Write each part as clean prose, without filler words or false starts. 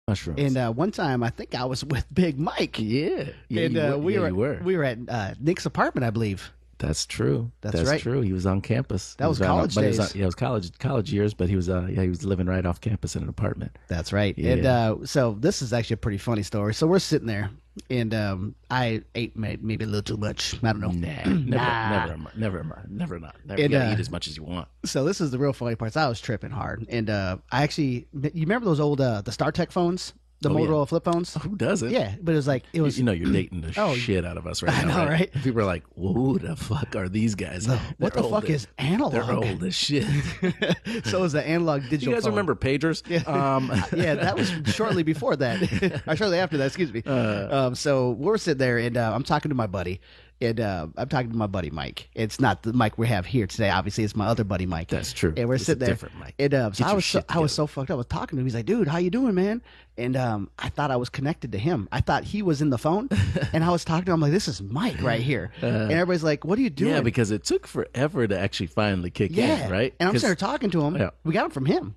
Mushrooms. And one time, I think I was with Big Mike. Yeah. Yeah, And you we were. were at Nick's apartment, I believe. That's true. That's right. True. He was on campus. That was right college days. It was college years, but he was he was living right off campus in an apartment. That's right. Yeah. And so this is actually a pretty funny story. So we're sitting there, and I ate maybe a little too much. I don't know. Never not. And, You gotta eat as much as you want. So this is the real funny part. I was tripping hard, and I actually, you remember those old the StarTech phones, the Motorola flip phones? Who doesn't? Yeah, but it was like it was. You know, you're dating the shit out of us right I now. know, right? People are like, well, "Who the fuck are these guys? What the fuck is analog? They're old as shit." So it was the analog digital. You guys phone. remember pagers? Yeah, that was shortly before that, or shortly after that. Excuse me. So we're sitting there, and I'm talking to my buddy, and I'm talking to my buddy Mike. It's not the Mike we have here today. Obviously, it's my other buddy Mike. That's true. And we're It's sitting a there. different Mike. And so I was so together. fucked up. I was talking to him. He's like, "Dude, how you doing, man?" And I thought I was connected to him. I thought he was in the phone, and I was talking to him. I'm like, "This is Mike right here." And everybody's like, "What are you doing?" Yeah, because it took forever to actually finally kick in, right? And I'm 'Cause- sitting there talking to him. Yeah. We got him from him.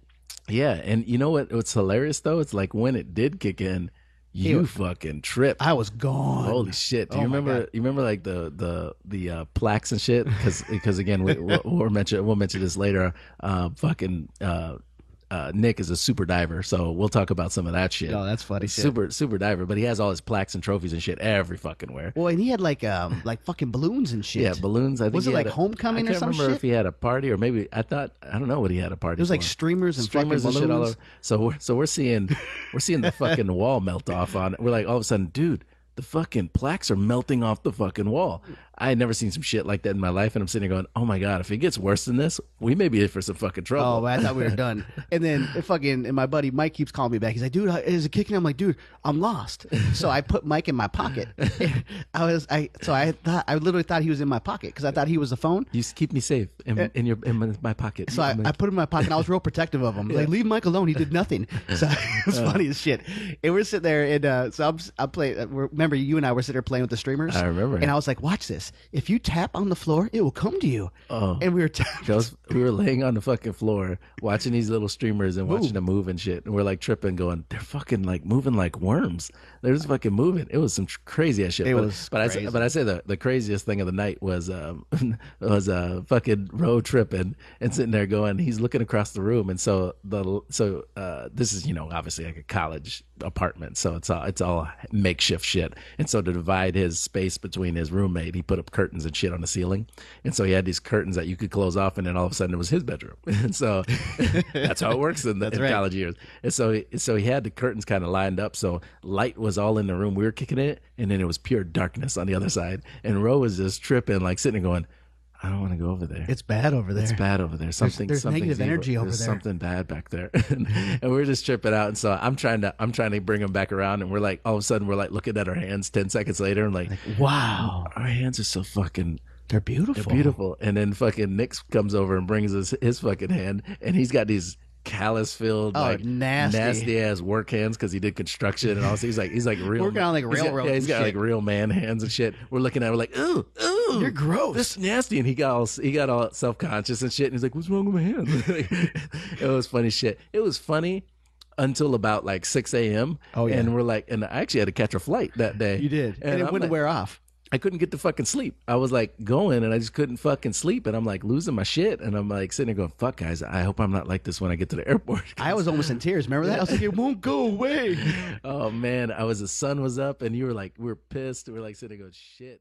Yeah, and you know what's hilarious though? It's like when it did kick in, you fucking tripped. I was gone. Holy shit! Do Oh you my remember? God. You remember like the plaques and shit? Because again, we'll mention this later. Nick is a super diver, so we'll talk about some of that shit. Oh, that's funny shit. Super diver, but he has all his plaques and trophies and shit every fucking where. Well, and he had like fucking balloons and shit. Yeah, balloons. I think Was he it had like homecoming I or can't some remember shit? if he had a party or maybe I don't know what he had a party. It was like for. streamers and Streamers fucking and shit all balloons. over. So we're seeing the fucking wall melt off on it. We're like all of a sudden, dude, the fucking plaques are melting off the fucking wall. I had never seen some shit like that in my life, and I'm sitting there going, "Oh my god, if it gets worse than this, we may be in for some fucking trouble." Oh, man, I thought we were done. And then and my buddy Mike keeps calling me back. He's like, "Dude, is it kicking?" I'm like, "Dude, I'm lost." So I put Mike in my pocket. I literally thought he was in my pocket because I thought he was the phone. You just keep me safe in my pocket. So I put him in my pocket, and I was real protective of him. Like, leave Mike alone. He did nothing. So it was funny as shit. And we're sitting there, and so I'm playing. Remember, you and I were sitting there playing with the streamers? I remember. And I was like, watch this. If you tap on the floor, it will come to you. Oh. And we were we were laying on the fucking floor watching these little streamers and watching them move and shit, and we're like tripping, going, "They're fucking like moving like worms. They're just fucking moving." It was some crazy ass shit. But I say the craziest thing of the night was fucking Ro tripping and sitting there going, he's looking across the room, and so this is obviously like a college apartment, so it's all makeshift shit, and so to divide his space between his roommate, he put up curtains and shit on the ceiling, and so he had these curtains that you could close off, and then all of a sudden it was his bedroom, and so that's how it works in right. college years, and so he had the curtains kind of lined up, so light was all in the room we were kicking it, and then it was pure darkness on the other side, and Ro was just tripping, like sitting there going, "I don't want to go over there. It's bad over there. It's bad over there. There's negative energy over There's there. something bad back there." And we're just tripping out. And so I'm trying to bring him back around. And we're like, all of a sudden, we're like looking at our hands 10 seconds later. And like, wow, our hands are so fucking. they're beautiful. They're beautiful. And then fucking Nick comes over and brings us his fucking hand. And he's got these callus filled nasty ass work hands because he did construction and all this. He's like real working on like railroads. He's got and like shit. real man hands and shit. We're looking at it, we're like, ooh, You're gross. this is nasty. And he got all self conscious and shit. And he's like, "What's wrong with my hand?" It was funny shit. It was funny until about like 6 a.m. Oh, yeah. And we're like, and I actually had to catch a flight that day. You did, and it I'm wouldn't like, wear off. I couldn't get to fucking sleep. I was like going and I just couldn't fucking sleep. And I'm like losing my shit. And I'm like sitting there going, "Fuck, guys, I hope I'm not like this when I get to the airport." I was almost in tears. Remember that? I was like, "It won't go away." Oh man, the sun was up and you were like, we were pissed. We were like sitting there going, "Shit."